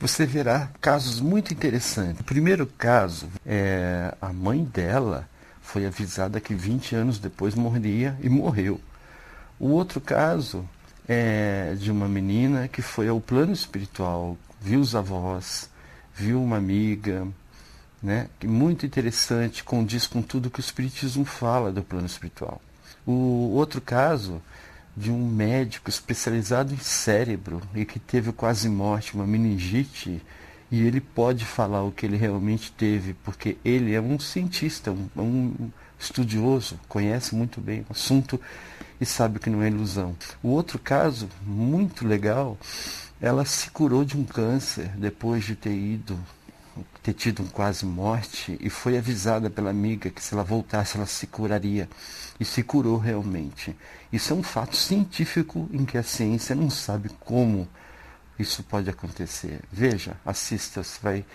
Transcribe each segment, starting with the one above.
você verá casos muito interessantes. O primeiro caso, a mãe dela foi avisada que 20 anos depois morreria e morreu. O outro caso é de uma menina que foi ao plano espiritual, viu os avós, viu uma amiga, né? Muito interessante, condiz com tudo que o Espiritismo fala do plano espiritual. O outro caso de um médico especializado em cérebro e que teve quase morte, uma meningite, e ele pode falar o que ele realmente teve, porque ele é um cientista, um estudioso, conhece muito bem o assunto e sabe que não é ilusão. O outro caso, muito legal, ela se curou de um câncer depois de ter tido um quase morte, e foi avisada pela amiga que se ela voltasse ela se curaria, e se curou realmente. Isso é um fato científico em que a ciência não sabe como isso pode acontecer. Veja, assista, você vai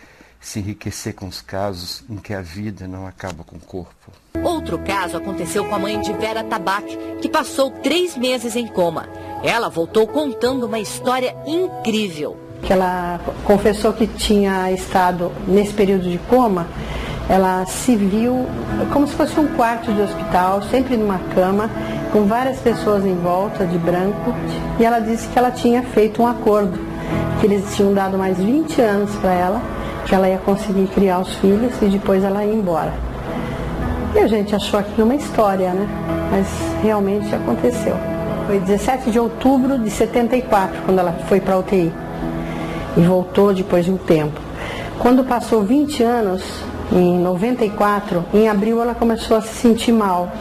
se enriquecer com os casos em que a vida não acaba com o corpo. Outro caso aconteceu com a mãe de Vera Tabac, que passou 3 meses em coma. Ela voltou contando uma história incrível. Que ela confessou que tinha estado nesse período de coma, ela se viu como se fosse um quarto de hospital, sempre numa cama, com várias pessoas em volta de branco, e ela disse que ela tinha feito um acordo, que eles tinham dado mais 20 anos para ela, que ela ia conseguir criar os filhos e depois ela ia embora. E a gente achou aquilo uma história, né? Mas realmente aconteceu. Foi 17 de outubro de 74, quando ela foi para a UTI. E voltou depois de um tempo. Quando passou 20 anos, em 94, em abril ela começou a se sentir mal.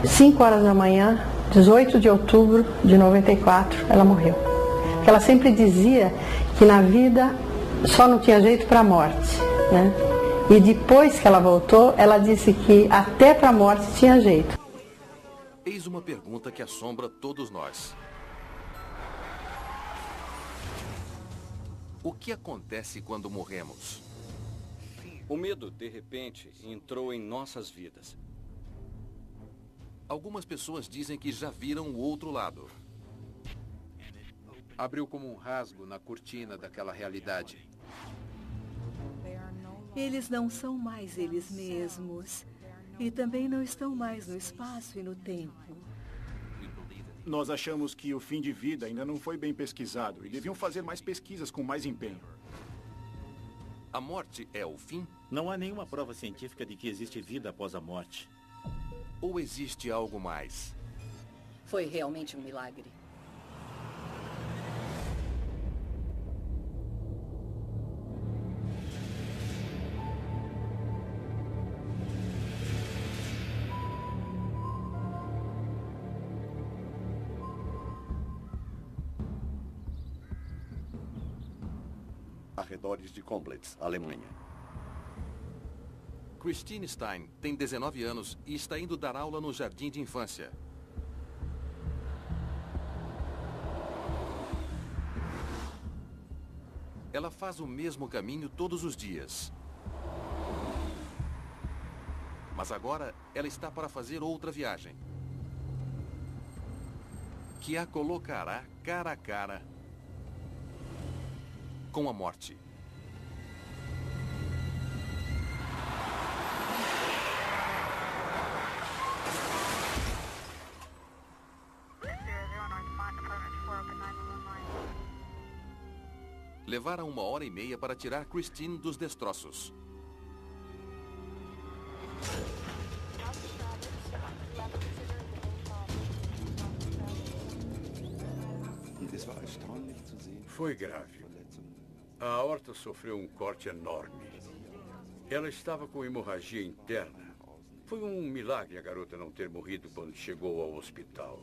5 horas da manhã, 18 de outubro de 94, ela morreu. Porque ela sempre dizia que na vida só não tinha jeito para a morte, né? E depois que ela voltou, ela disse que até para a morte tinha jeito. Eis uma pergunta que assombra todos nós. O que acontece quando morremos? O medo, de repente, entrou em nossas vidas. Algumas pessoas dizem que já viram o outro lado. Abriu como um rasgo na cortina daquela realidade. Eles não são mais eles mesmos. E também não estão mais no espaço e no tempo. Nós achamos que o fim de vida ainda não foi bem pesquisado e deviam fazer mais pesquisas com mais empenho. A morte é o fim? Não há nenhuma prova científica de que existe vida após a morte. Ou existe algo mais? Foi realmente um milagre. Arredores de Komplitz, Alemanha. Christine Stein tem 19 anos e está indo dar aula no jardim de infância. Ela faz o mesmo caminho todos os dias. Mas agora ela está para fazer outra viagem, que a colocará cara a cara com a morte. Levaram 1h30 para tirar Christine dos destroços. Foi grave. A aorta sofreu um corte enorme. Ela estava com hemorragia interna. Foi um milagre a garota não ter morrido quando chegou ao hospital.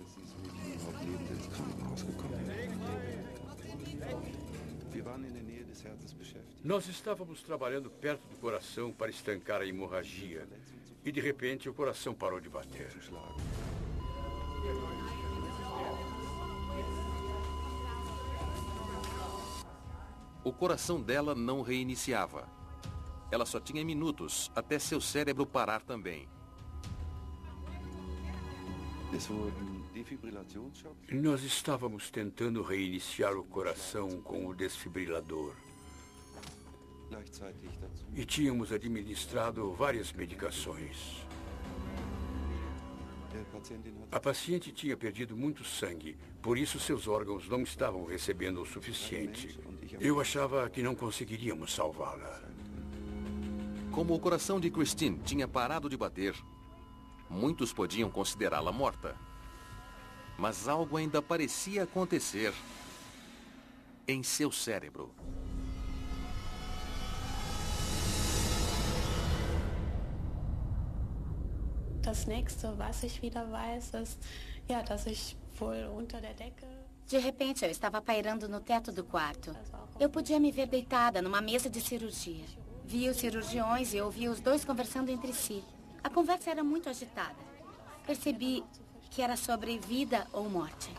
Nós estávamos trabalhando perto do coração para estancar a hemorragia. E de repente o coração parou de bater. O coração dela não reiniciava. Ela só tinha minutos até seu cérebro parar também. Nós estávamos tentando reiniciar o coração com o desfibrilador. E tínhamos administrado várias medicações. A paciente tinha perdido muito sangue, por isso seus órgãos não estavam recebendo o suficiente. Eu achava que não conseguiríamos salvá-la. Como o coração de Christine tinha parado de bater, muitos podiam considerá-la morta. Mas algo ainda parecia acontecer em seu cérebro. Das nächste, was ich wieder weiß, ist, ja, dass ich wohl unter der Decke... De repente, eu estava pairando no teto do quarto. Eu podia me ver deitada numa mesa de cirurgia. Via os cirurgiões e ouvia os dois conversando entre si. A conversa era muito agitada. Percebi que era sobre vida ou morte.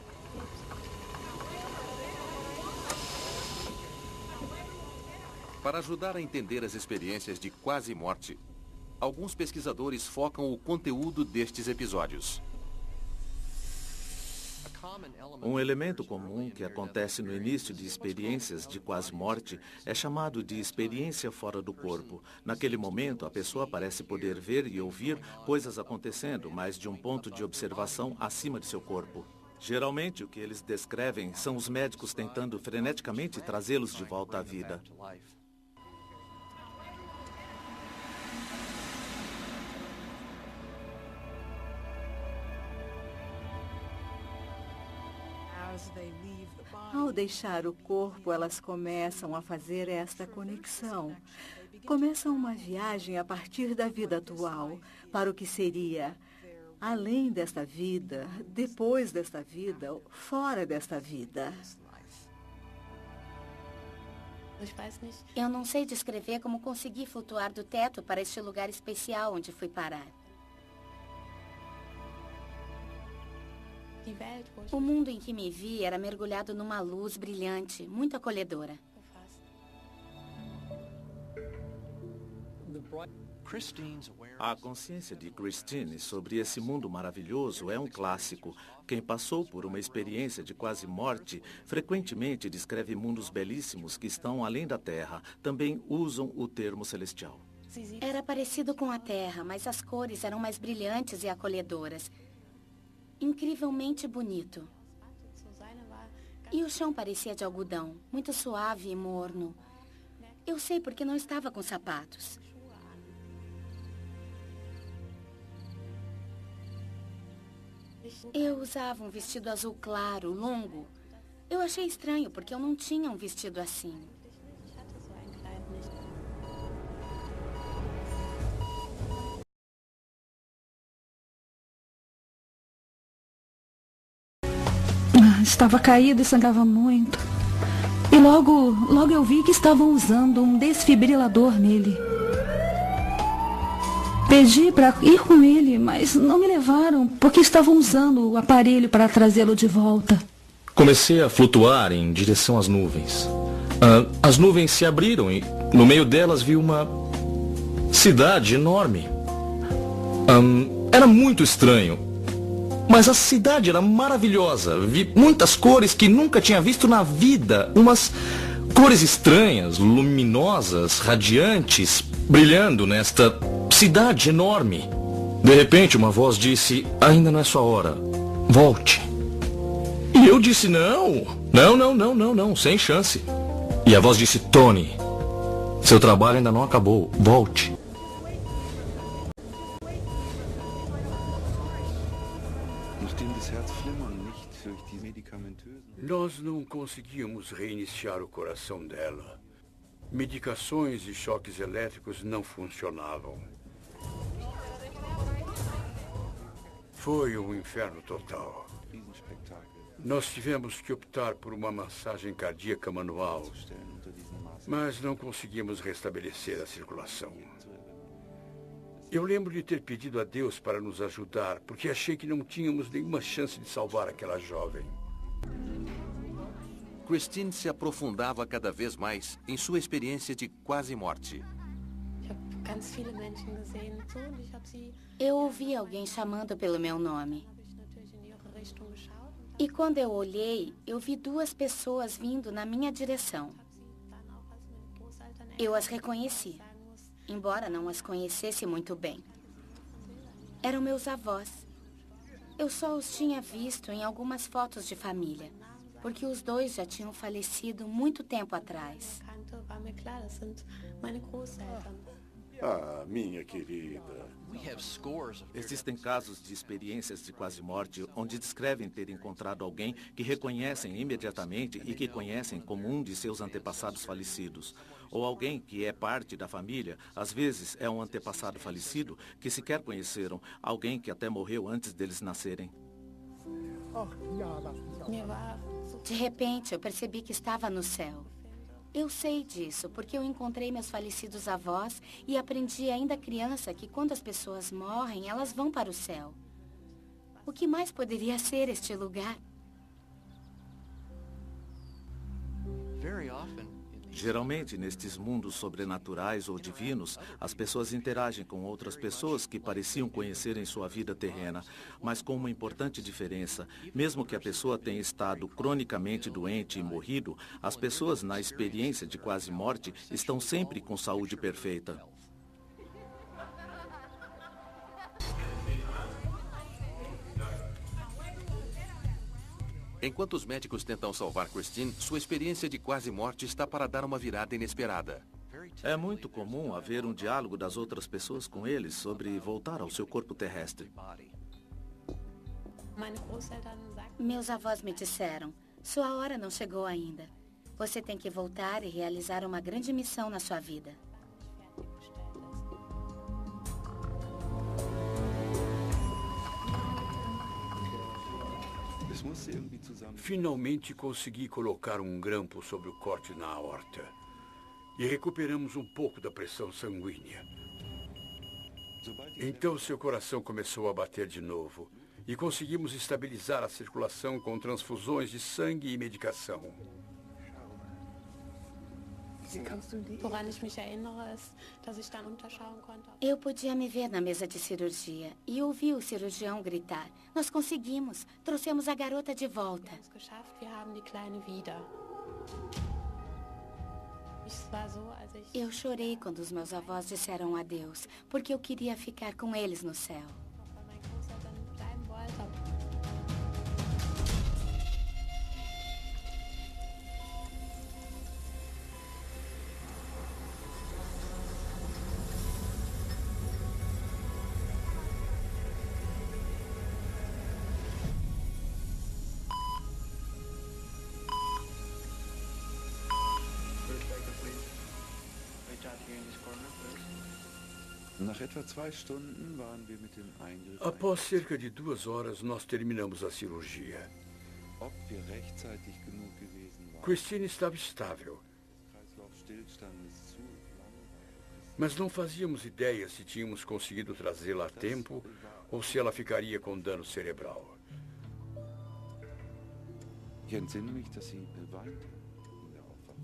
Para ajudar a entender as experiências de quase morte, alguns pesquisadores focam o conteúdo destes episódios. Um elemento comum que acontece no início de experiências de quase morte é chamado de experiência fora do corpo. Naquele momento, a pessoa parece poder ver e ouvir coisas acontecendo, mas de um ponto de observação acima de seu corpo. Geralmente, o que eles descrevem são os médicos tentando freneticamente trazê-los de volta à vida. Ao deixar o corpo, elas começam a fazer esta conexão. Começam uma viagem a partir da vida atual para o que seria além desta vida, depois desta vida, fora desta vida. Eu não sei descrever como consegui flutuar do teto para este lugar especial onde fui parar. O mundo em que me vi era mergulhado numa luz brilhante, muito acolhedora. A consciência de Christine sobre esse mundo maravilhoso é um clássico. Quem passou por uma experiência de quase morte frequentemente descreve mundos belíssimos que estão além da Terra. Também usam o termo celestial. Era parecido com a Terra, mas as cores eram mais brilhantes e acolhedoras. Incrivelmente bonito. E o chão parecia de algodão, muito suave e morno. Eu sei porque não estava com sapatos. Eu usava um vestido azul claro, longo. Eu achei estranho porque eu não tinha um vestido assim. Estava caído e sangrava muito. E logo eu vi que estavam usando um desfibrilador nele. Pedi para ir com ele, mas não me levaram, porque estavam usando o aparelho para trazê-lo de volta. Comecei a flutuar em direção às nuvens. As nuvens se abriram e no meio delas vi uma cidade enorme. Era muito estranho. Mas a cidade era maravilhosa. Vi muitas cores que nunca tinha visto na vida. Umas cores estranhas, luminosas, radiantes, brilhando nesta cidade enorme. De repente, uma voz disse: ainda não é sua hora. Volte. E eu disse: não, sem chance. E a voz disse: Tony, seu trabalho ainda não acabou. Volte. Nós não conseguíamos reiniciar o coração dela. Medicações e choques elétricos não funcionavam. Foi um inferno total. Nós tivemos que optar por uma massagem cardíaca manual, mas não conseguimos restabelecer a circulação. Eu lembro de ter pedido a Deus para nos ajudar, porque achei que não tínhamos nenhuma chance de salvar aquela jovem. Christine se aprofundava cada vez mais em sua experiência de quase morte. Eu ouvi alguém chamando pelo meu nome. E quando eu olhei, eu vi duas pessoas vindo na minha direção. Eu as reconheci, embora não as conhecesse muito bem. Eram meus avós. Eu só os tinha visto em algumas fotos de família, porque os dois já tinham falecido muito tempo atrás. Ah, minha querida. Existem casos de experiências de quase morte onde descrevem ter encontrado alguém que reconhecem imediatamente e que conhecem como um de seus antepassados falecidos. Ou alguém que é parte da família, às vezes é um antepassado falecido que sequer conheceram, alguém que até morreu antes deles nascerem. De repente, eu percebi que estava no céu. Eu sei disso, porque eu encontrei meus falecidos avós e aprendi ainda criança que quando as pessoas morrem, elas vão para o céu. O que mais poderia ser este lugar? Geralmente, nestes mundos sobrenaturais ou divinos, as pessoas interagem com outras pessoas que pareciam conhecer em sua vida terrena, mas com uma importante diferença. Mesmo que a pessoa tenha estado cronicamente doente e morrido, as pessoas na experiência de quase morte estão sempre com saúde perfeita. Enquanto os médicos tentam salvar Christine, sua experiência de quase morte está para dar uma virada inesperada. É muito comum haver um diálogo das outras pessoas com eles sobre voltar ao seu corpo terrestre. Meus avós me disseram, sua hora não chegou ainda. Você tem que voltar e realizar uma grande missão na sua vida. Finalmente consegui colocar um grampo sobre o corte na aorta. E recuperamos um pouco da pressão sanguínea. Então seu coração começou a bater de novo. E conseguimos estabilizar a circulação com transfusões de sangue e medicação. Eu podia me ver na mesa de cirurgia e ouvi o cirurgião gritar. Nós conseguimos. Trouxemos a garota de volta. Eu chorei quando os meus avós disseram adeus, porque eu queria ficar com eles no céu. Após cerca de 2 horas, nós terminamos a cirurgia. Christine estava estável. Mas não fazíamos ideia se tínhamos conseguido trazê-la a tempo ou se ela ficaria com dano cerebral.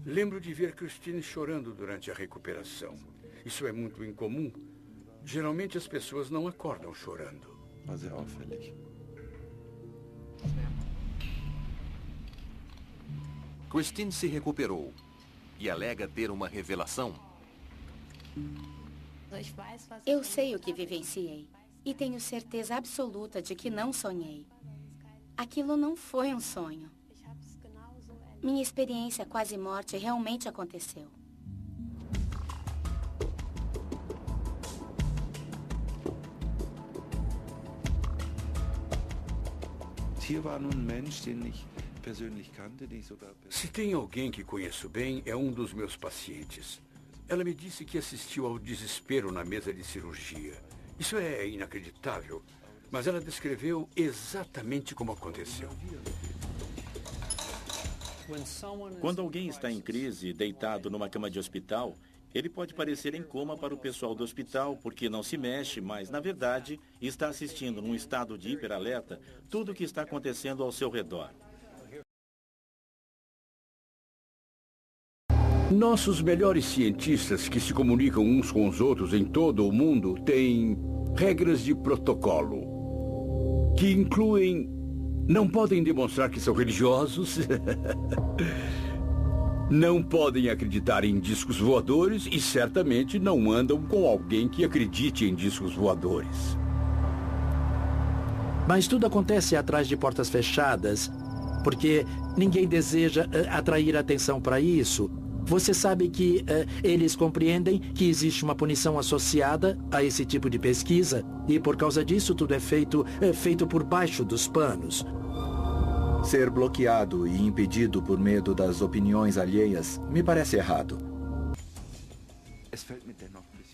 Lembro de ver Christine chorando durante a recuperação. Isso é muito incomum. Geralmente as pessoas não acordam chorando. Christine se recuperou e alega ter uma revelação. Eu sei o que vivenciei e tenho certeza absoluta de que não sonhei. Aquilo não foi um sonho. Minha experiência quase morte realmente aconteceu. Se tem alguém que conheço bem, é um dos meus pacientes. Ela me disse que assistiu ao desespero na mesa de cirurgia. Isso é inacreditável, mas ela descreveu exatamente como aconteceu. Quando alguém está em crise, deitado numa cama de hospital, ele pode parecer em coma para o pessoal do hospital porque não se mexe, mas, na verdade, está assistindo num estado de hiperalerta tudo o que está acontecendo ao seu redor. Nossos melhores cientistas que se comunicam uns com os outros em todo o mundo têm regras de protocolo, que incluem... Não podem demonstrar que são religiosos. Não podem acreditar em discos voadores e certamente não andam com alguém que acredite em discos voadores. Mas tudo acontece atrás de portas fechadas, porque ninguém deseja atrair atenção para isso. Você sabe que eles compreendem que existe uma punição associada a esse tipo de pesquisa e por causa disso tudo é feito por baixo dos panos. Ser bloqueado e impedido por medo das opiniões alheias me parece errado.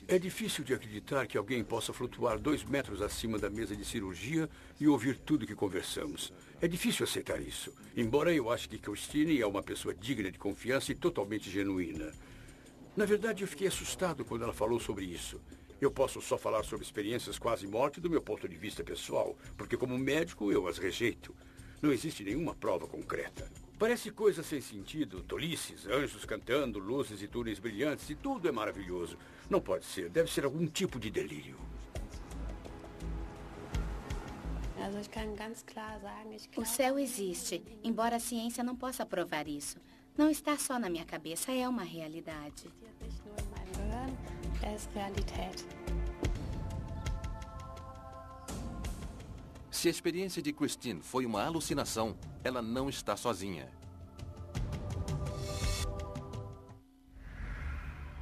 É difícil de acreditar que alguém possa flutuar 2 metros acima da mesa de cirurgia e ouvir tudo que conversamos. É difícil aceitar isso, embora eu ache que Christine é uma pessoa digna de confiança e totalmente genuína. Na verdade, eu fiquei assustado quando ela falou sobre isso. Eu posso só falar sobre experiências quase-morte do meu ponto de vista pessoal, porque como médico eu as rejeito. Não existe nenhuma prova concreta. Parece coisa sem sentido, tolices, anjos cantando, luzes e túneis brilhantes, e tudo é maravilhoso. Não pode ser, deve ser algum tipo de delírio. O céu existe, embora a ciência não possa provar isso. Não está só na minha cabeça, é uma realidade. Se a experiência de Christine foi uma alucinação, ela não está sozinha.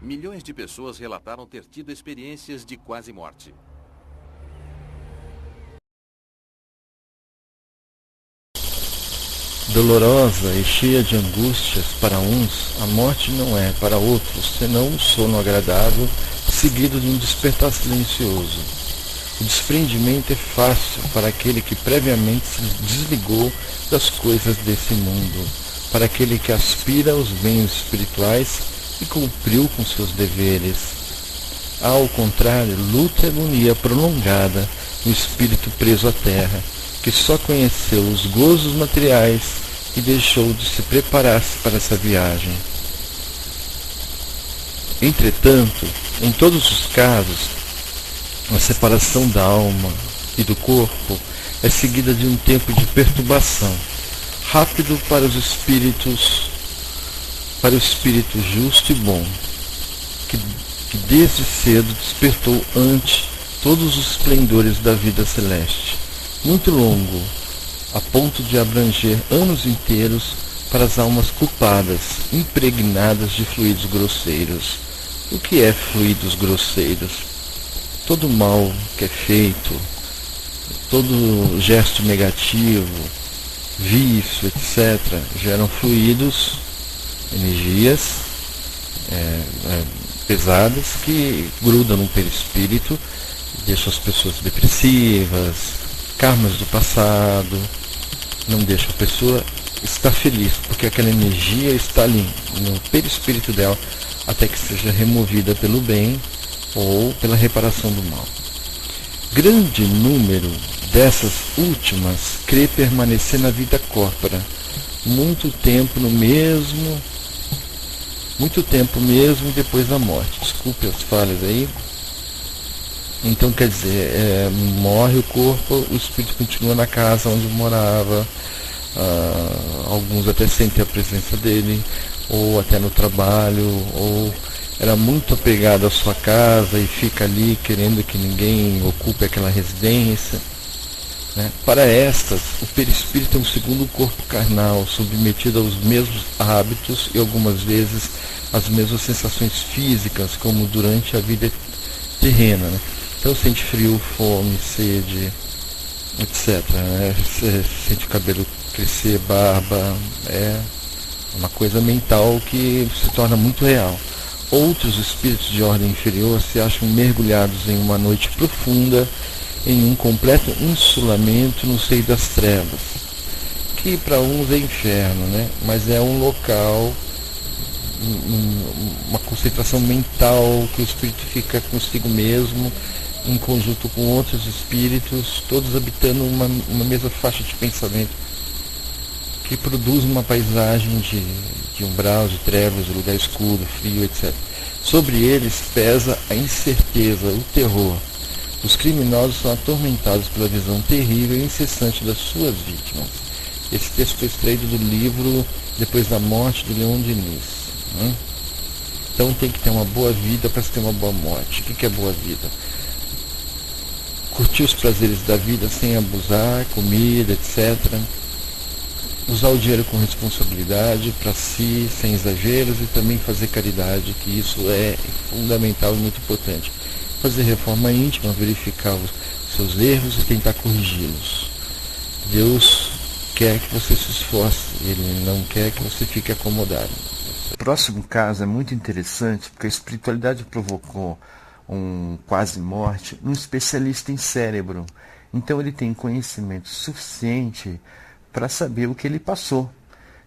Milhões de pessoas relataram ter tido experiências de quase morte. Dolorosa e cheia de angústias para uns, a morte não é para outros senão um sono agradável, seguido de um despertar silencioso. O desprendimento é fácil para aquele que previamente se desligou das coisas desse mundo, para aquele que aspira aos bens espirituais e cumpriu com seus deveres. Ao contrário, luta e agonia prolongada no espírito preso à terra, que só conheceu os gozos materiais e deixou de se preparar para essa viagem. Entretanto, em todos os casos, a separação da alma e do corpo é seguida de um tempo de perturbação, rápido para o espírito justo e bom, que desde cedo despertou ante todos os esplendores da vida celeste, muito longo, a ponto de abranger anos inteiros para as almas culpadas, impregnadas de fluidos grosseiros. O que é fluidos grosseiros? Todo mal que é feito, todo gesto negativo, vício, etc., geram fluidos, energias pesadas que grudam no perispírito, deixam as pessoas depressivas, karmas do passado, não deixam a pessoa estar feliz, porque aquela energia está ali no perispírito dela até que seja removida pelo bem ou pela reparação do mal. Grande número dessas últimas crê permanecer na vida corpórea muito tempo mesmo depois da morte. Desculpe as falhas aí. Então, quer dizer, morre o corpo, o espírito continua na casa onde morava, alguns até sentem a presença dele, ou até no trabalho, ou era muito apegado à sua casa e fica ali querendo que ninguém ocupe aquela residência. Né? Para estas, o perispírito é um segundo corpo carnal, submetido aos mesmos hábitos e algumas vezes às mesmas sensações físicas, como durante a vida terrena. Né? Então sente frio, fome, sede, etc. Né? Sente o cabelo crescer, barba, é uma coisa mental que se torna muito real. Outros espíritos de ordem inferior se acham mergulhados em uma noite profunda, em um completo insulamento no seio das trevas, que para uns é inferno, né? Mas é um local, uma concentração mental que o espírito fica consigo mesmo, em conjunto com outros espíritos, todos habitando uma mesma faixa de pensamento, que produz uma paisagem de umbral, de trevas, de lugar escuro, frio, etc. Sobre eles pesa a incerteza, o terror. Os criminosos são atormentados pela visão terrível e incessante das suas vítimas. Esse texto foi extraído do livro Depois da Morte, do Leon Denis. Né? Então tem que ter uma boa vida para se ter uma boa morte. O que é boa vida? Curtir os prazeres da vida sem abusar, comida, etc. Usar o dinheiro com responsabilidade para si, sem exageros, e também fazer caridade, que isso é fundamental e muito importante. Fazer reforma íntima, verificar os seus erros e tentar corrigi-los. Deus quer que você se esforce, Ele não quer que você fique acomodado. O próximo caso é muito interessante, porque a espiritualidade provocou um quase morte num especialista em cérebro. Então ele tem conhecimento suficiente para saber o que ele passou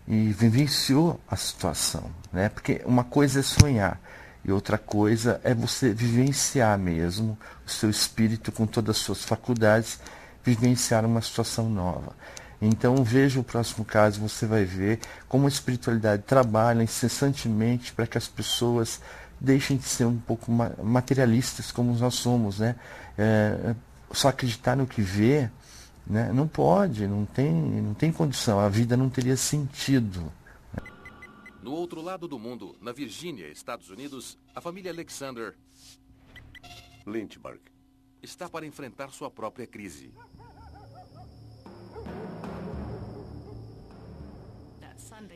e vivenciou a situação, né? Porque uma coisa é sonhar e outra coisa é você vivenciar mesmo o seu espírito com todas as suas faculdades, vivenciar uma situação nova. Então veja o próximo caso, você vai ver como a espiritualidade trabalha incessantemente para que as pessoas deixem de ser um pouco materialistas como nós somos, né? Só acreditar no que vê, né? Não pode, não tem condição, a vida não teria sentido. No outro lado do mundo, na Virgínia, Estados Unidos, a família Alexander Lynchburg está para enfrentar sua própria crise.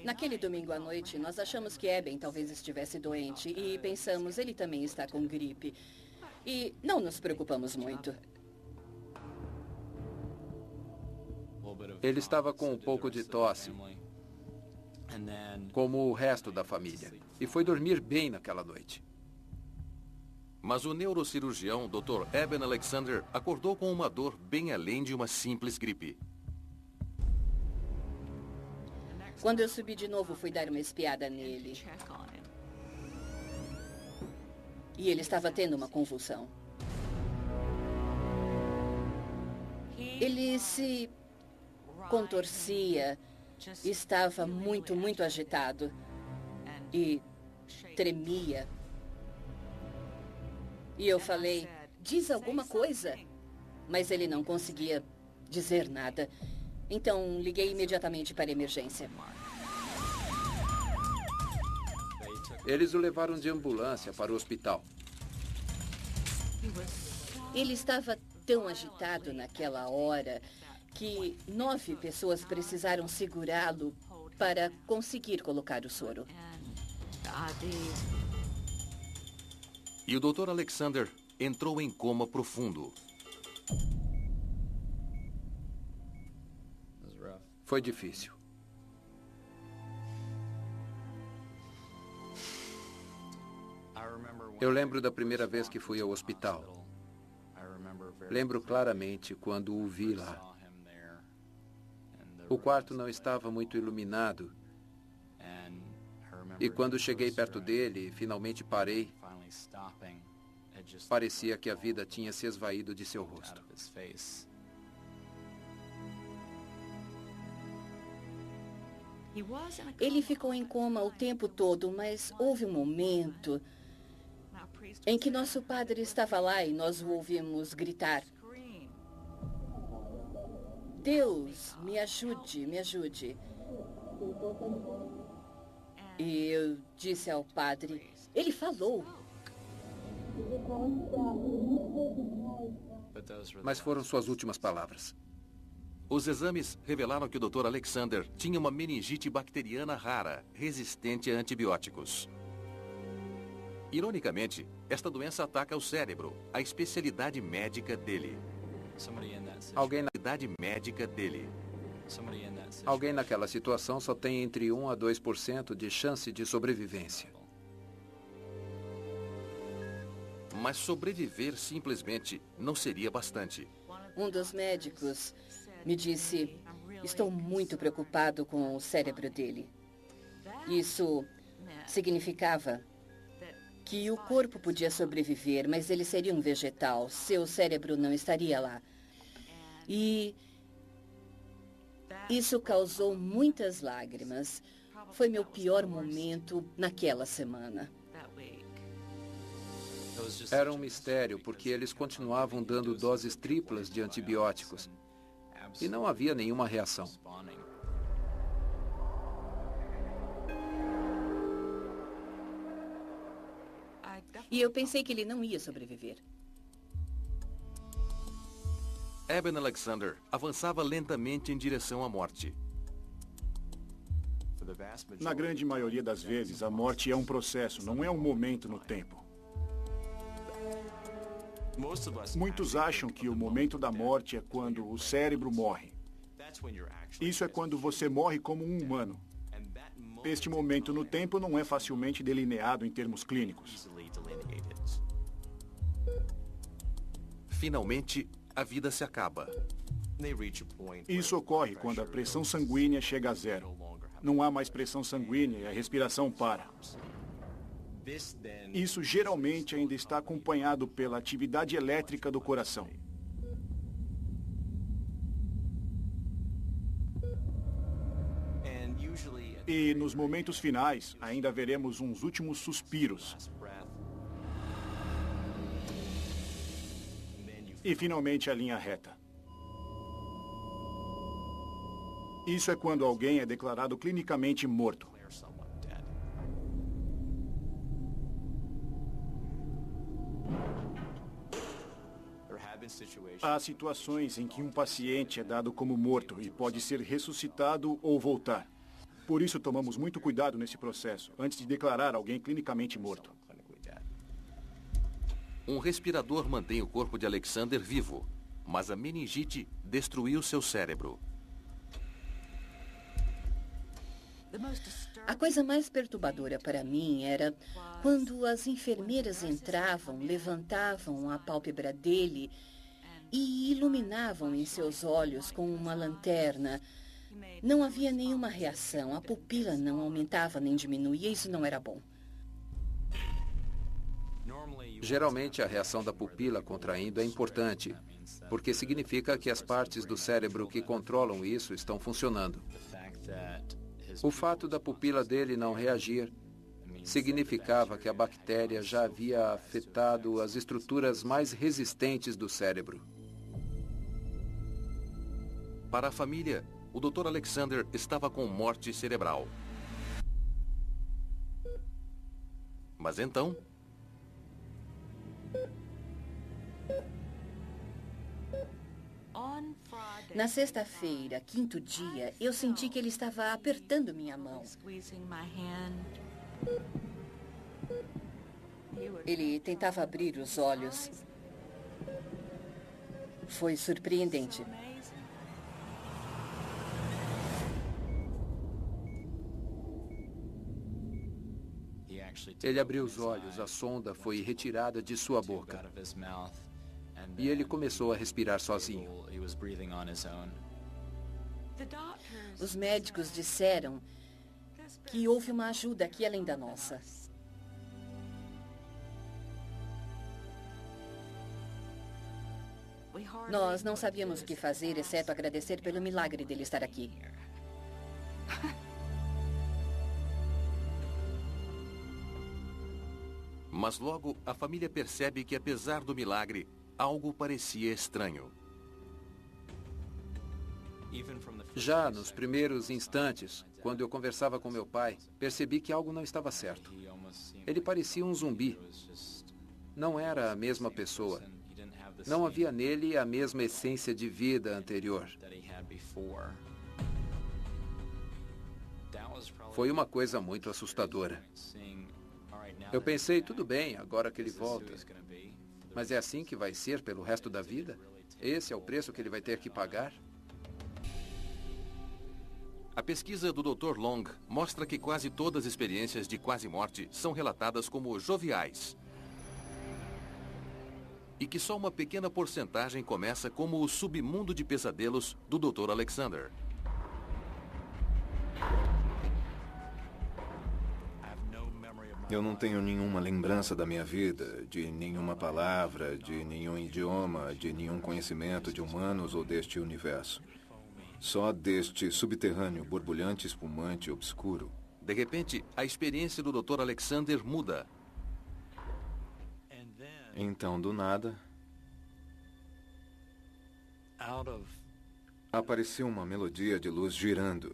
Naquele domingo à noite, nós achamos que Eben talvez estivesse doente e pensamos, ele também está com gripe. E não nos preocupamos muito. Ele estava com um pouco de tosse, como o resto da família, e foi dormir bem naquela noite. Mas o neurocirurgião Dr. Eben Alexander acordou com uma dor bem além de uma simples gripe. Quando eu subi de novo, fui dar uma espiada nele. E ele estava tendo uma convulsão. Ele se contorcia, estava muito, muito agitado e tremia. E eu falei, diz alguma coisa. Mas ele não conseguia dizer nada. Então, liguei imediatamente para a emergência. Eles o levaram de ambulância para o hospital. Ele estava tão agitado naquela hora que 9 pessoas precisaram segurá-lo para conseguir colocar o soro. E o Dr. Alexander entrou em coma profundo. Foi difícil. Eu lembro da primeira vez que fui ao hospital. Lembro claramente quando o vi lá. O quarto não estava muito iluminado. E quando cheguei perto dele e finalmente parei, parecia que a vida tinha se esvaído de seu rosto. Ele ficou em coma o tempo todo, mas houve um momento em que nosso padre estava lá e nós o ouvimos gritar. Deus, me ajude, me ajude. E eu disse ao padre, ele falou. Mas foram suas últimas palavras. Os exames revelaram que o Dr. Alexander tinha uma meningite bacteriana rara, resistente a antibióticos. Ironicamente, esta doença ataca o cérebro, a especialidade médica dele. Alguém naquela situação só tem entre 1 a 2% de chance de sobrevivência. Mas sobreviver simplesmente não seria bastante. Um dos médicos me disse, estou muito preocupado com o cérebro dele. Isso significava que o corpo podia sobreviver, mas ele seria um vegetal. Seu cérebro não estaria lá. E isso causou muitas lágrimas. Foi meu pior momento naquela semana. Era um mistério, porque eles continuavam dando doses triplas de antibióticos. E não havia nenhuma reação. E eu pensei que ele não ia sobreviver. Eben Alexander avançava lentamente em direção à morte. Na grande maioria das vezes, a morte é um processo, não é um momento no tempo. Muitos acham que o momento da morte é quando o cérebro morre. Isso é quando você morre como um humano. Este momento no tempo não é facilmente delineado em termos clínicos. Finalmente, a vida se acaba. Isso ocorre quando a pressão sanguínea chega a zero. Não há mais pressão sanguínea e a respiração para. Isso geralmente ainda está acompanhado pela atividade elétrica do coração. E nos momentos finais, ainda veremos uns últimos suspiros. E finalmente a linha reta. Isso é quando alguém é declarado clinicamente morto. Há situações em que um paciente é dado como morto e pode ser ressuscitado ou voltar. Por isso, tomamos muito cuidado nesse processo, antes de declarar alguém clinicamente morto. Um respirador mantém o corpo de Alexander vivo, mas a meningite destruiu seu cérebro. A coisa mais perturbadora para mim era quando as enfermeiras entravam, levantavam a pálpebra dele e iluminavam em seus olhos com uma lanterna. Não havia nenhuma reação, a pupila não aumentava nem diminuía, isso não era bom. Geralmente, a reação da pupila contraindo é importante, porque significa que as partes do cérebro que controlam isso estão funcionando. O fato da pupila dele não reagir significava que a bactéria já havia afetado as estruturas mais resistentes do cérebro. Para a família, o Dr. Alexander estava com morte cerebral. Mas então... Na sexta-feira, quinto dia, eu senti que ele estava apertando minha mão. Ele tentava abrir os olhos. Foi surpreendente. Ele abriu os olhos, a sonda foi retirada de sua boca. E ele começou a respirar sozinho. Os médicos disseram que houve uma ajuda aqui além da nossa. Nós não sabíamos o que fazer, exceto agradecer pelo milagre dele estar aqui. Mas logo a família percebe que, apesar do milagre, algo parecia estranho. Já nos primeiros instantes, quando eu conversava com meu pai, percebi que algo não estava certo. Ele parecia um zumbi. Não era a mesma pessoa. Não havia nele a mesma essência de vida anterior. Foi uma coisa muito assustadora. Eu pensei, tudo bem, agora que ele volta. Mas é assim que vai ser pelo resto da vida? Esse é o preço que ele vai ter que pagar? A pesquisa do Dr. Long mostra que quase todas as experiências de quase-morte são relatadas como joviais. E que só uma pequena porcentagem começa como o submundo de pesadelos do Dr. Alexander. Eu não tenho nenhuma lembrança da minha vida, de nenhuma palavra, de nenhum idioma, de nenhum conhecimento de humanos ou deste universo. Só deste subterrâneo, borbulhante, espumante, obscuro. De repente, a experiência do Dr. Alexander muda. Então, do nada, apareceu uma melodia de luz girando.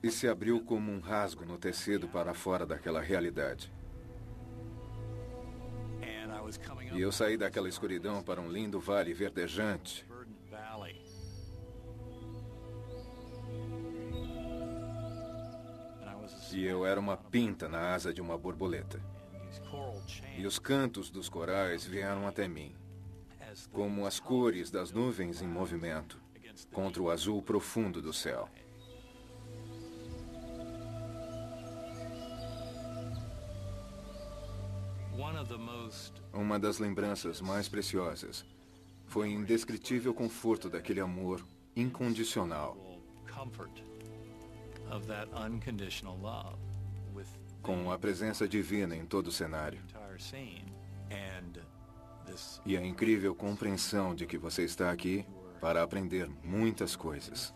E se abriu como um rasgo no tecido para fora daquela realidade. E eu saí daquela escuridão para um lindo vale verdejante. E eu era uma pinta na asa de uma borboleta. E os cantos dos corais vieram até mim, como as cores das nuvens em movimento, contra o azul profundo do céu. Uma das lembranças mais preciosas foi o indescritível conforto daquele amor incondicional, com a presença divina em todo o cenário. E a incrível compreensão de que você está aqui para aprender muitas coisas.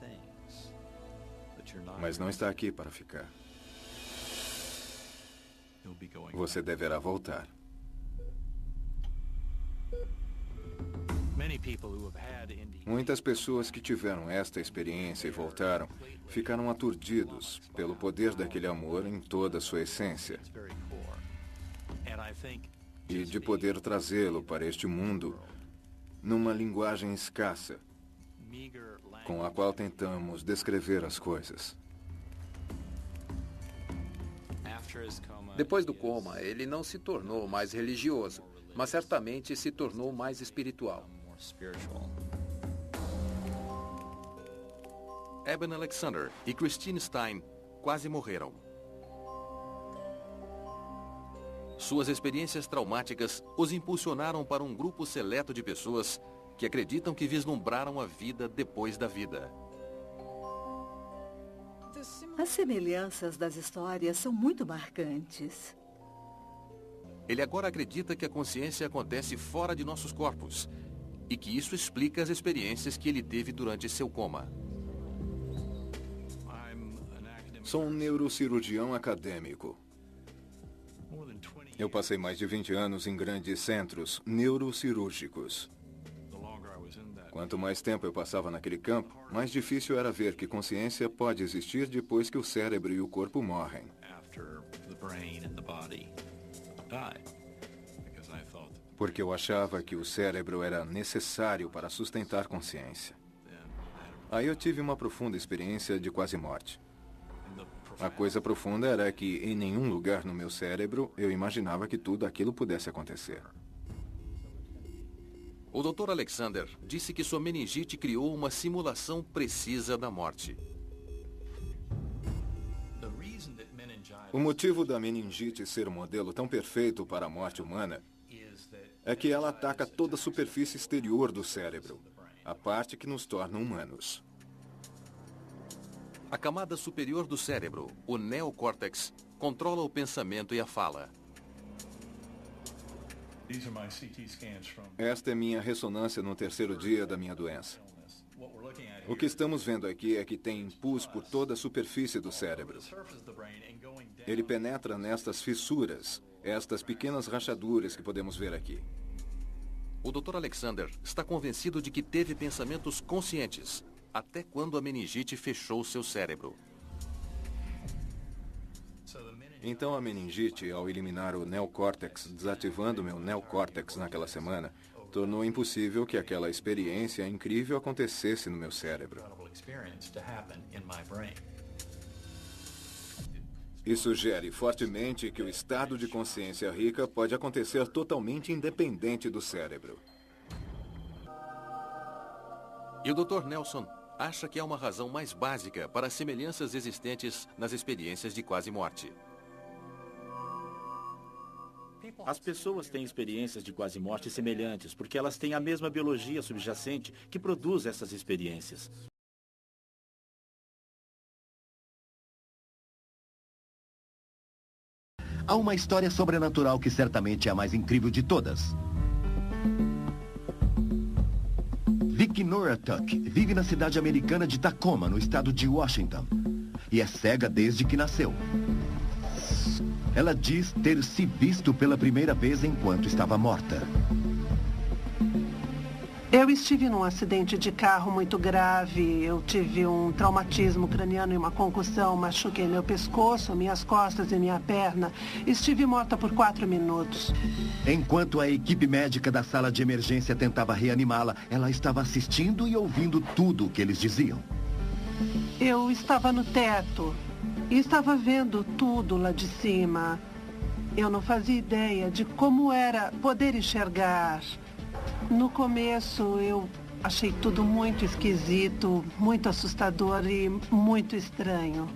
Mas não está aqui para ficar. Você deverá voltar. Muitas pessoas que tiveram esta experiência e voltaram ficaram aturdidos pelo poder daquele amor em toda a sua essência. E de poder trazê-lo para este mundo numa linguagem escassa, com a qual tentamos descrever as coisas. Depois do coma, ele não se tornou mais religioso, mas certamente se tornou mais espiritual. Eben Alexander e Christine Stein quase morreram. Suas experiências traumáticas os impulsionaram para um grupo seleto de pessoas que acreditam que vislumbraram a vida depois da vida. As semelhanças das histórias são muito marcantes. Ele agora acredita que a consciência acontece fora de nossos corpos e que isso explica as experiências que ele teve durante seu coma. Sou um neurocirurgião acadêmico. Eu passei mais de 20 anos em grandes centros neurocirúrgicos. Quanto mais tempo eu passava naquele campo, mais difícil era ver que consciência pode existir depois que o cérebro e o corpo morrem. Porque eu achava que o cérebro era necessário para sustentar consciência. Aí eu tive uma profunda experiência de quase morte. A coisa profunda era que em nenhum lugar no meu cérebro eu imaginava que tudo aquilo pudesse acontecer. O Dr. Alexander disse que sua meningite criou uma simulação precisa da morte. O motivo da meningite ser um modelo tão perfeito para a morte humana é que ela ataca toda a superfície exterior do cérebro, a parte que nos torna humanos. A camada superior do cérebro, o neocórtex, controla o pensamento e a fala. Esta é minha ressonância no terceiro dia da minha doença. O que estamos vendo aqui é que tem pus por toda a superfície do cérebro. Ele penetra nestas fissuras, estas pequenas rachaduras que podemos ver aqui. O Dr. Alexander está convencido de que teve pensamentos conscientes, até quando a meningite fechou seu cérebro. Então a meningite, ao eliminar o neocórtex, desativando meu neocórtex naquela semana, tornou impossível que aquela experiência incrível acontecesse no meu cérebro. E sugere fortemente que o estado de consciência rica pode acontecer totalmente independente do cérebro. E o Dr. Nelson acha que há uma razão mais básica para as semelhanças existentes nas experiências de quase morte. As pessoas têm experiências de quase morte semelhantes, porque elas têm a mesma biologia subjacente que produz essas experiências. Há uma história sobrenatural que certamente é a mais incrível de todas. Vicky Noratuck vive na cidade americana de Tacoma, no estado de Washington, e é cega desde que nasceu. Ela diz ter se visto pela primeira vez enquanto estava morta. Eu estive num acidente de carro muito grave. Eu tive um traumatismo craniano e uma concussão. Machuquei meu pescoço, minhas costas e minha perna. Estive morta por 4 minutos. Enquanto a equipe médica da sala de emergência tentava reanimá-la, ela estava assistindo e ouvindo tudo o que eles diziam. Eu estava no teto e estava vendo tudo lá de cima. Eu não fazia ideia de como era poder enxergar. No começo, eu achei tudo muito esquisito, muito assustador e muito estranho.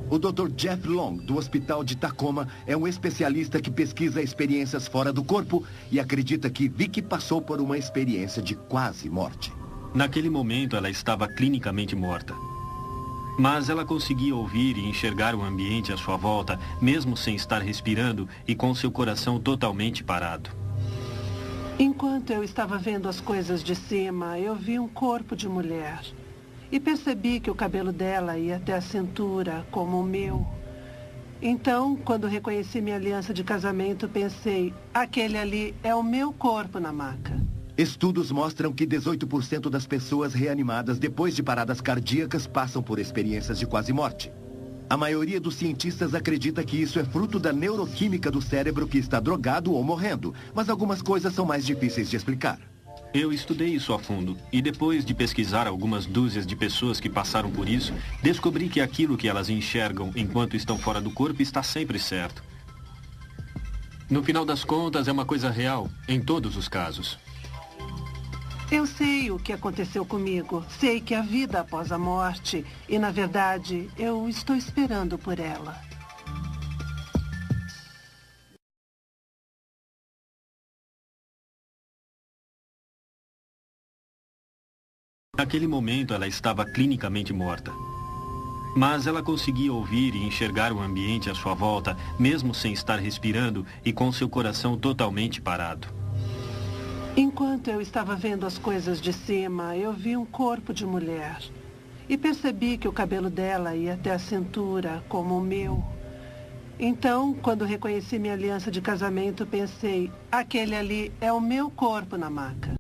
O Dr. Jeff Long, do Hospital de Tacoma, é um especialista que pesquisa experiências fora do corpo e acredita que Vicky passou por uma experiência de quase morte. Naquele momento, ela estava clinicamente morta. Mas ela conseguia ouvir e enxergar o ambiente à sua volta, mesmo sem estar respirando e com seu coração totalmente parado. Enquanto eu estava vendo as coisas de cima, eu vi um corpo de mulher. E percebi que o cabelo dela ia até a cintura, como o meu. Então, quando reconheci minha aliança de casamento, pensei, aquele ali é o meu corpo na maca. Estudos mostram que 18% das pessoas reanimadas depois de paradas cardíacas passam por experiências de quase morte. A maioria dos cientistas acredita que isso é fruto da neuroquímica do cérebro que está drogado ou morrendo, mas algumas coisas são mais difíceis de explicar. Eu estudei isso a fundo e depois de pesquisar algumas dúzias de pessoas que passaram por isso, descobri que aquilo que elas enxergam enquanto estão fora do corpo está sempre certo. No final das contas, é uma coisa real, em todos os casos. Eu sei o que aconteceu comigo. Sei que a vida após a morte. E, na verdade, eu estou esperando por ela. Naquele momento, ela estava clinicamente morta. Mas ela conseguia ouvir e enxergar o ambiente à sua volta, mesmo sem estar respirando e com seu coração totalmente parado. Enquanto eu estava vendo as coisas de cima, eu vi um corpo de mulher. E percebi que o cabelo dela ia até a cintura, como o meu. Então, quando reconheci minha aliança de casamento, pensei, aquele ali é o meu corpo na maca.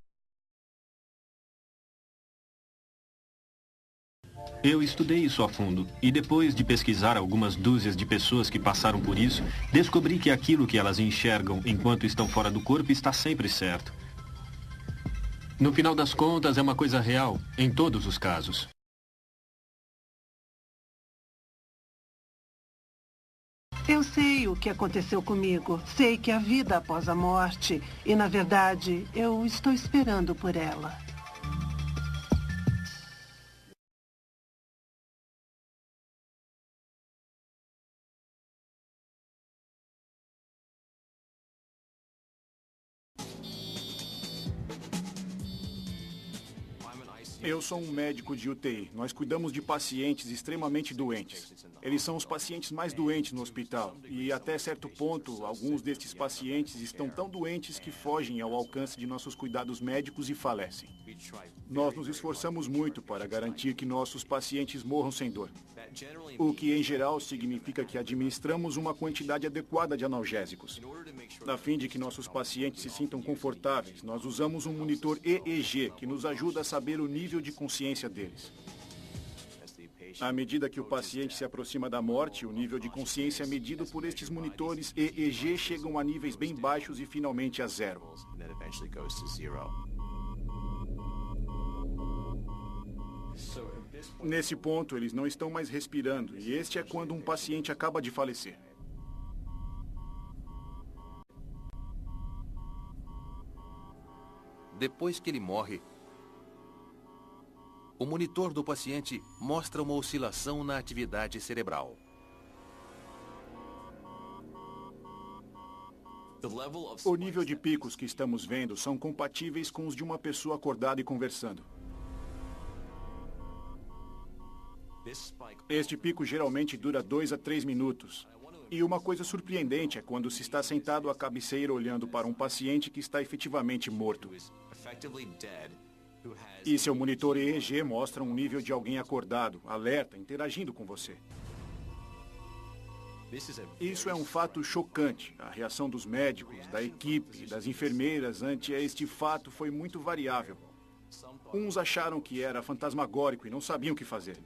Eu estudei isso a fundo e depois de pesquisar algumas dúzias de pessoas que passaram por isso, descobri que aquilo que elas enxergam enquanto estão fora do corpo está sempre certo. No final das contas, é uma coisa real, em todos os casos. Eu sei o que aconteceu comigo. Sei que a vida após a morte. E, na verdade, eu estou esperando por ela. Eu sou um médico de UTI. Nós cuidamos de pacientes extremamente doentes. Eles são os pacientes mais doentes no hospital. E até certo ponto, alguns destes pacientes estão tão doentes que fogem ao alcance de nossos cuidados médicos e falecem. Nós nos esforçamos muito para garantir que nossos pacientes morram sem dor. O que, em geral, significa que administramos uma quantidade adequada de analgésicos. A fim de que nossos pacientes se sintam confortáveis, nós usamos um monitor EEG que nos ajuda a saber o nível de consciência deles. À medida que o paciente se aproxima da morte, o nível de consciência medido por estes monitores EEG chegam a níveis bem baixos e finalmente a zero. Nesse ponto, eles não estão mais respirando, e este é quando um paciente acaba de falecer. Depois que ele morre, o monitor do paciente mostra uma oscilação na atividade cerebral. O nível de picos que estamos vendo são compatíveis com os de uma pessoa acordada e conversando. Este pico geralmente dura 2 a 3 minutos. E uma coisa surpreendente é quando se está sentado à cabeceira olhando para um paciente que está efetivamente morto. E seu monitor EEG mostra um nível de alguém acordado, alerta, interagindo com você. Isso é um fato chocante. A reação dos médicos, da equipe, das enfermeiras ante este fato foi muito variável. Uns acharam que era fantasmagórico e não sabiam o que fazer.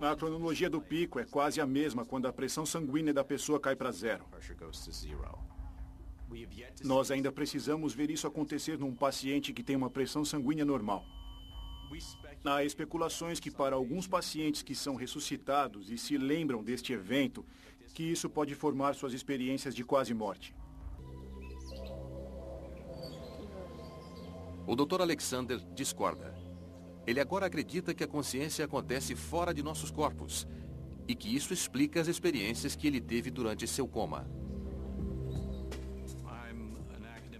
A cronologia do pico é quase a mesma quando a pressão sanguínea da pessoa cai para zero. Nós ainda precisamos ver isso acontecer num paciente que tem uma pressão sanguínea normal. Há especulações que para alguns pacientes que são ressuscitados e se lembram deste evento, que isso pode formar suas experiências de quase morte. O Dr. Alexander discorda. Ele agora acredita que a consciência acontece fora de nossos corpos e que isso explica as experiências que ele teve durante seu coma.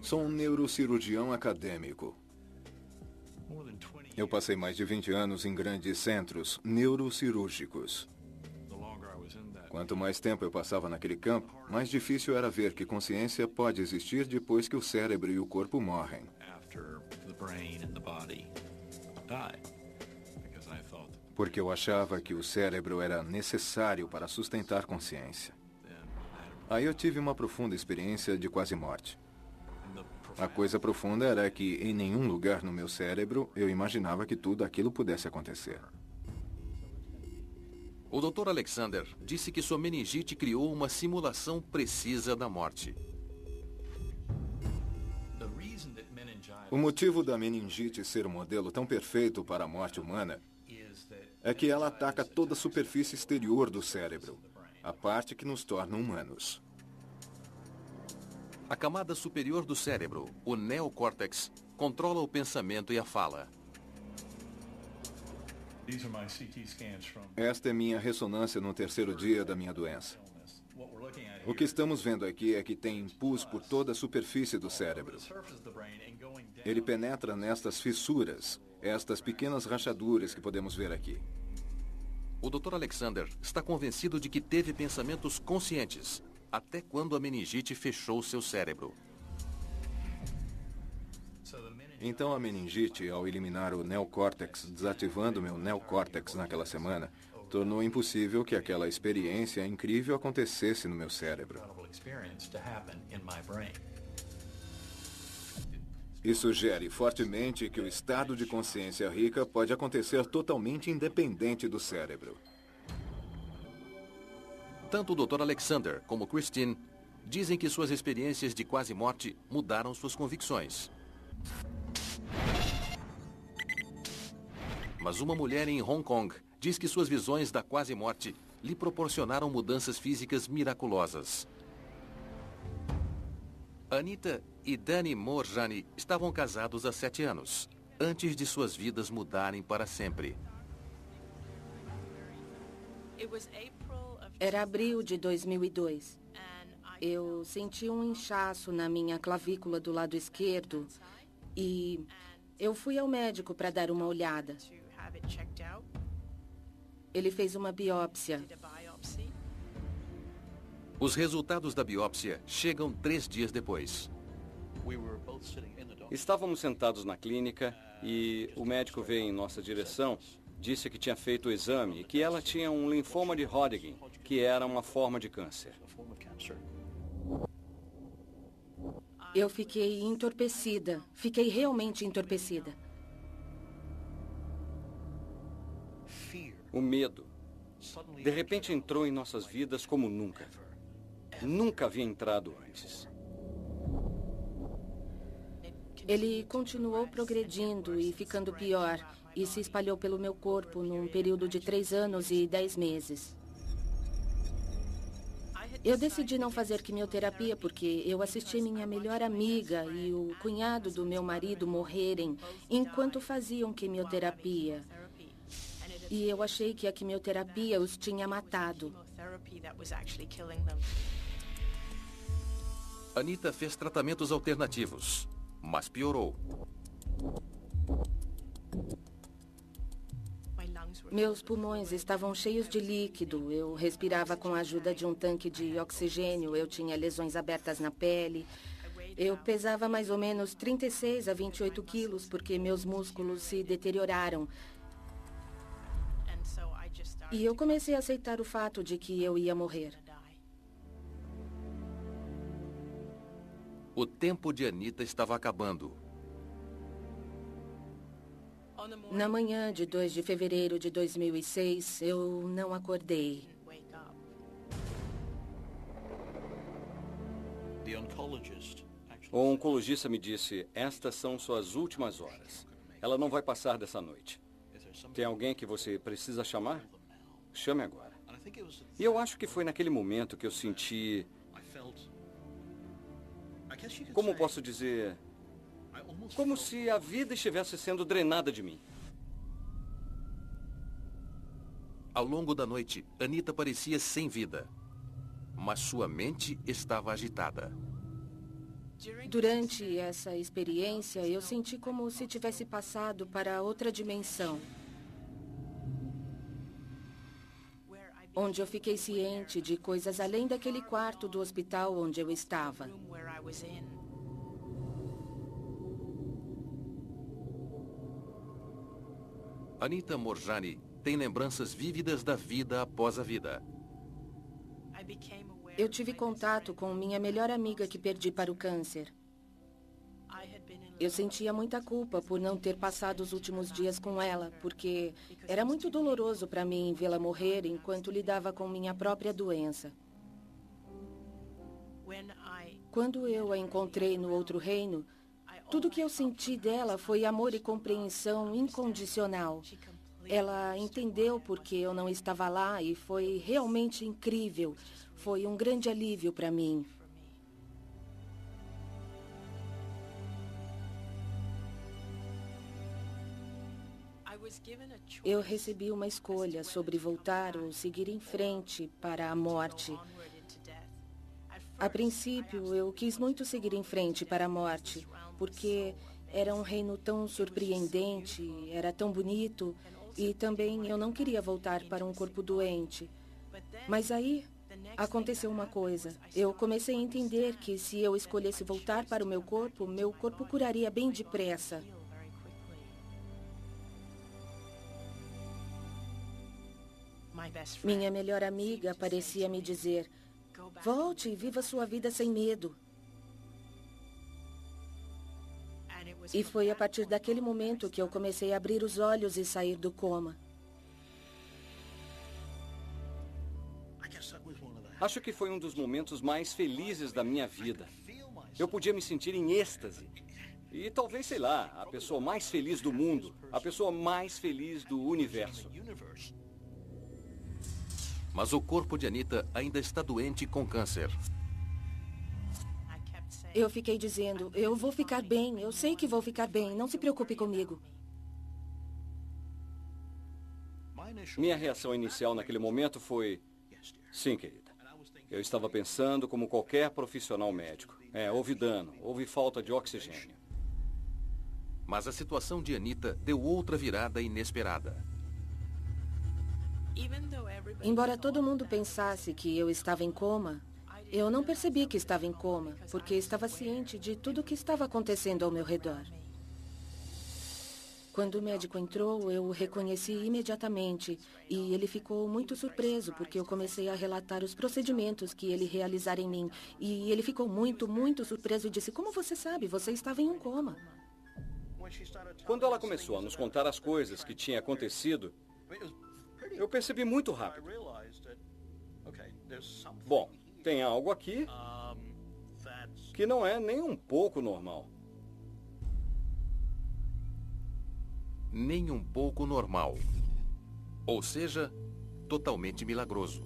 Sou um neurocirurgião acadêmico. Eu passei mais de 20 anos em grandes centros neurocirúrgicos. Quanto mais tempo eu passava naquele campo, mais difícil era ver que consciência pode existir depois que o cérebro e o corpo morrem. Porque eu achava que o cérebro era necessário para sustentar consciência. Aí eu tive uma profunda experiência de quase morte. A coisa profunda era que em nenhum lugar no meu cérebro eu imaginava que tudo aquilo pudesse acontecer. O Dr. Alexander disse que sua meningite criou uma simulação precisa da morte. O motivo da meningite ser um modelo tão perfeito para a morte humana é que ela ataca toda a superfície exterior do cérebro, a parte que nos torna humanos. A camada superior do cérebro, o neocórtex, controla o pensamento e a fala. Esta é minha ressonância no terceiro dia da minha doença. O que estamos vendo aqui é que tem pus por toda a superfície do cérebro. Ele penetra nestas fissuras, estas pequenas rachaduras que podemos ver aqui. O Dr. Alexander está convencido de que teve pensamentos conscientes, até quando a meningite fechou seu cérebro. Então a meningite, ao eliminar o neocórtex, desativando meu neocórtex naquela semana, tornou impossível que aquela experiência incrível acontecesse no meu cérebro. Isso sugere fortemente que o estado de consciência rica pode acontecer totalmente independente do cérebro. Tanto o Dr. Alexander como Christine dizem que suas experiências de quase morte mudaram suas convicções. Mas uma mulher em Hong Kong diz que suas visões da quase morte lhe proporcionaram mudanças físicas miraculosas. Anita e Danny Morjani estavam casados há 7 anos, antes de suas vidas mudarem para sempre. Era abril de 2002. Eu senti um inchaço na minha clavícula do lado esquerdo e eu fui ao médico para dar uma olhada. Ele fez uma biópsia. Os resultados da biópsia chegam 3 dias depois. Estávamos sentados na clínica e o médico veio em nossa direção, disse que tinha feito o exame e que ela tinha um linfoma de Hodgkin, que era uma forma de câncer. Eu fiquei entorpecida. Fiquei realmente entorpecida. O medo, de repente, entrou em nossas vidas como nunca. Nunca havia entrado antes. Ele continuou progredindo e ficando pior e se espalhou pelo meu corpo num período de 3 anos e 10 meses. Eu decidi não fazer quimioterapia porque eu assisti minha melhor amiga e o cunhado do meu marido morrerem enquanto faziam quimioterapia. E eu achei que a quimioterapia os tinha matado. Anita fez tratamentos alternativos, mas piorou. Meus pulmões estavam cheios de líquido. Eu respirava com a ajuda de um tanque de oxigênio. Eu tinha lesões abertas na pele. Eu pesava mais ou menos 36 a 28 quilos porque meus músculos se deterioraram. E eu comecei a aceitar o fato de que eu ia morrer. O tempo de Anita estava acabando. Na manhã de 2 de fevereiro de 2006, eu não acordei. O oncologista me disse, estas são suas últimas horas. Ela não vai passar dessa noite. Tem alguém que você precisa chamar? Chame agora. E eu acho que foi naquele momento que eu senti... Como posso dizer? Como se a vida estivesse sendo drenada de mim. Ao longo da noite, Anita parecia sem vida. Mas sua mente estava agitada. Durante essa experiência, eu senti como se tivesse passado para outra dimensão. Onde eu fiquei ciente de coisas além daquele quarto do hospital onde eu estava. Anita Moorjani tem lembranças vívidas da vida após a vida. Eu tive contato com minha melhor amiga que perdi para o câncer. Eu sentia muita culpa por não ter passado os últimos dias com ela, porque era muito doloroso para mim vê-la morrer enquanto lidava com minha própria doença. Quando eu a encontrei no outro reino, tudo que eu senti dela foi amor e compreensão incondicional. Ela entendeu porque eu não estava lá e foi realmente incrível. Foi um grande alívio para mim. Eu recebi uma escolha sobre voltar ou seguir em frente para a morte. A princípio, eu quis muito seguir em frente para a morte, porque era um reino tão surpreendente, era tão bonito, e também eu não queria voltar para um corpo doente. Mas aí aconteceu uma coisa. Eu comecei a entender que se eu escolhesse voltar para o meu corpo curaria bem depressa. Minha melhor amiga parecia me dizer: volte e viva sua vida sem medo. E foi a partir daquele momento que eu comecei a abrir os olhos e sair do coma. Acho que foi um dos momentos mais felizes da minha vida. Eu podia me sentir em êxtase. E talvez, sei lá, a pessoa mais feliz do mundo, a pessoa mais feliz do universo. Mas o corpo de Anita ainda está doente com câncer. Eu fiquei dizendo, eu vou ficar bem, eu sei que vou ficar bem, não se preocupe comigo. Minha reação inicial naquele momento foi, sim, querida. Eu estava pensando como qualquer profissional médico. Houve dano, houve falta de oxigênio. Mas a situação de Anita deu outra virada inesperada. Embora todo mundo pensasse que eu estava em coma, eu não percebi que estava em coma, porque estava ciente de tudo o que estava acontecendo ao meu redor. Quando o médico entrou, eu o reconheci imediatamente e ele ficou muito surpreso porque eu comecei a relatar os procedimentos que ele realizara em mim. E ele ficou muito, muito surpreso e disse, como você sabe? Você estava em um coma. Quando ela começou a nos contar as coisas que tinham acontecido, eu percebi muito rápido. Bom, tem algo aqui que não é nem um pouco normal. Nem um pouco normal. Ou seja, totalmente milagroso.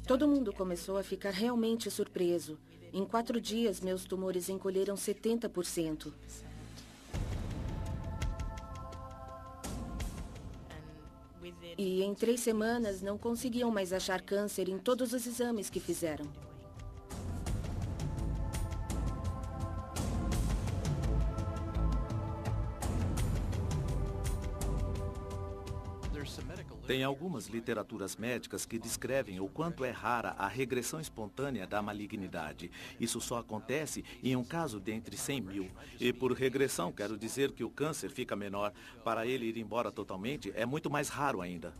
Todo mundo começou a ficar realmente surpreso. Em 4 dias, meus tumores encolheram 70%. E em 3 semanas, não conseguiam mais achar câncer em todos os exames que fizeram. Tem algumas literaturas médicas que descrevem o quanto é rara a regressão espontânea da malignidade. Isso só acontece em um caso dentre 100 mil. E por regressão, quero dizer que o câncer fica menor. Para ele ir embora totalmente, é muito mais raro ainda.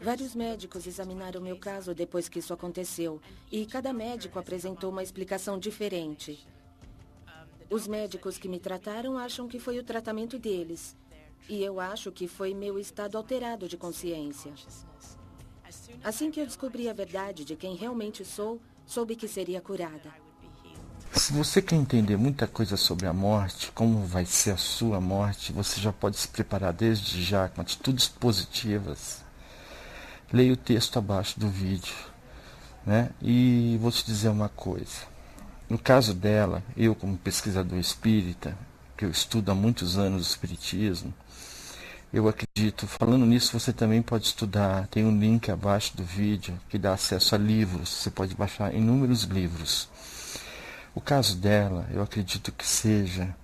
Vários médicos examinaram meu caso depois que isso aconteceu, e cada médico apresentou uma explicação diferente. Os médicos que me trataram acham que foi o tratamento deles, e eu acho que foi meu estado alterado de consciência. Assim que eu descobri a verdade de quem realmente sou, soube que seria curada. Se você quer entender muita coisa sobre a morte, como vai ser a sua morte, você já pode se preparar desde já com atitudes positivas. Leia o texto abaixo do vídeo, né? E vou te dizer uma coisa. No caso dela, eu como pesquisador espírita, que eu estudo há muitos anos o espiritismo, eu acredito, falando nisso, você também pode estudar, tem um link abaixo do vídeo que dá acesso a livros, você pode baixar inúmeros livros. O caso dela, eu acredito que seja,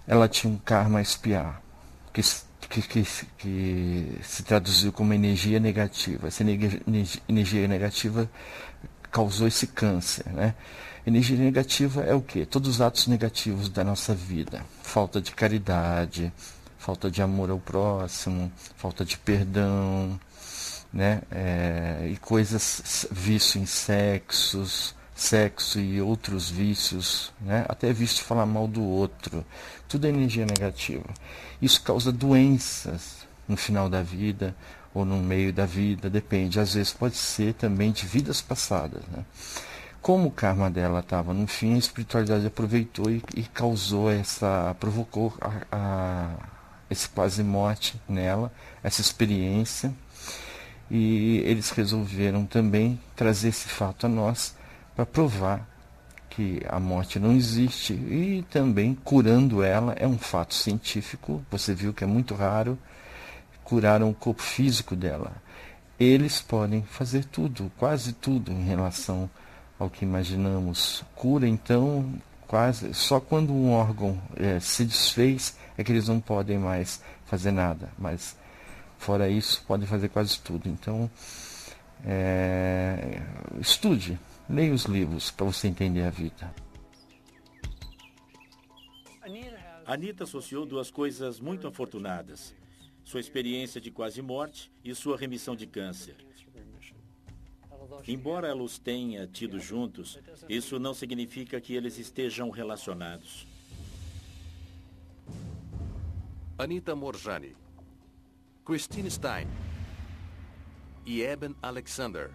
ela tinha um karma a expiar, que se traduziu como energia negativa. Essa energia negativa causou esse câncer, né? Energia negativa é o quê? Todos os atos negativos da nossa vida. Falta de caridade, falta de amor ao próximo, falta de perdão, né? E coisas, vício em sexo e outros vícios, né? Até vício de falar mal do outro. Tudo é energia negativa. Isso causa doenças no final da vida ou no meio da vida, depende. Às vezes pode ser também de vidas passadas, né? Como o karma dela estava no fim, a espiritualidade aproveitou e causou provocou esse quase morte nela, essa experiência. E eles resolveram também trazer esse fato a nós para provar que a morte não existe e também curando ela, é um fato científico, você viu que é muito raro, curaram o corpo físico dela. Eles podem fazer tudo, quase tudo em relação ao que imaginamos. Cura, então, quase só quando um órgão se desfez é que eles não podem mais fazer nada, mas fora isso podem fazer quase tudo. Então, estude. Leia os livros para você entender a vida. Anita associou duas coisas muito afortunadas: sua experiência de quase morte e sua remissão de câncer. Embora ela os tenha tido juntos, isso não significa que eles estejam relacionados. Anita Moorjani, Christine Stein e Eben Alexander.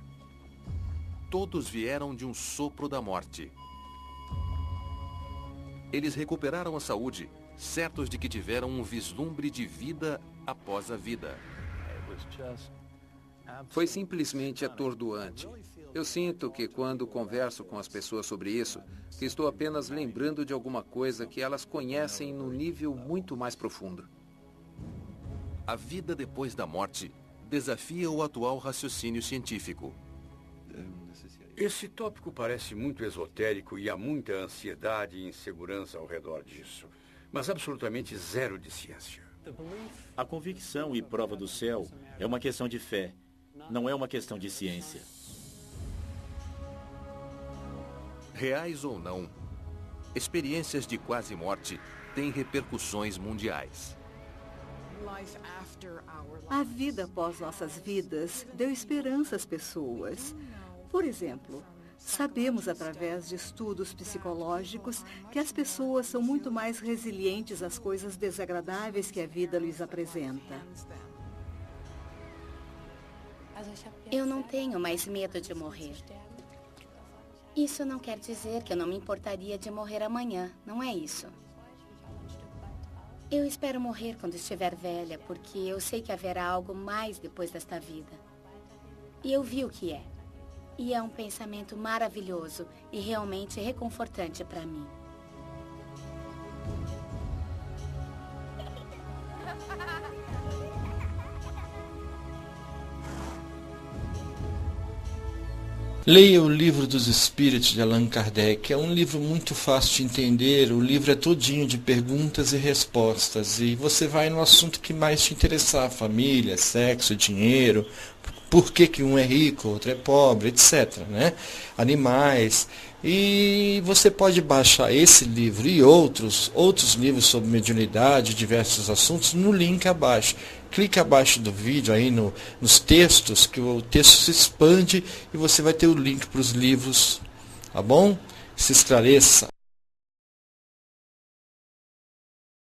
Todos vieram de um sopro da morte. Eles recuperaram a saúde, certos de que tiveram um vislumbre de vida após a vida. Foi simplesmente atordoante. Eu sinto que quando converso com as pessoas sobre isso, que estou apenas lembrando de alguma coisa que elas conhecem num nível muito mais profundo. A vida depois da morte desafia o atual raciocínio científico. Esse tópico parece muito esotérico e há muita ansiedade e insegurança ao redor disso, mas absolutamente zero de ciência. A convicção e prova do céu é uma questão de fé, não é uma questão de ciência. Reais ou não, experiências de quase morte têm repercussões mundiais. A vida após nossas vidas deu esperança às pessoas. Por exemplo, sabemos através de estudos psicológicos que as pessoas são muito mais resilientes às coisas desagradáveis que a vida lhes apresenta. Eu não tenho mais medo de morrer. Isso não quer dizer que eu não me importaria de morrer amanhã, não é isso. Eu espero morrer quando estiver velha, porque eu sei que haverá algo mais depois desta vida. E eu vi o que é. E é um pensamento maravilhoso e realmente reconfortante para mim. Leia o Livro dos Espíritos de Allan Kardec. É um livro muito fácil de entender. O livro é todinho de perguntas e respostas. E você vai no assunto que mais te interessar: família, sexo, dinheiro, por que um é rico, outro é pobre, etc. Né? Animais. E você pode baixar esse livro e outros livros sobre mediunidade, diversos assuntos, no link abaixo. Clique abaixo do vídeo aí nos textos, que o texto se expande e você vai ter o link para os livros, tá bom? Se esclareça.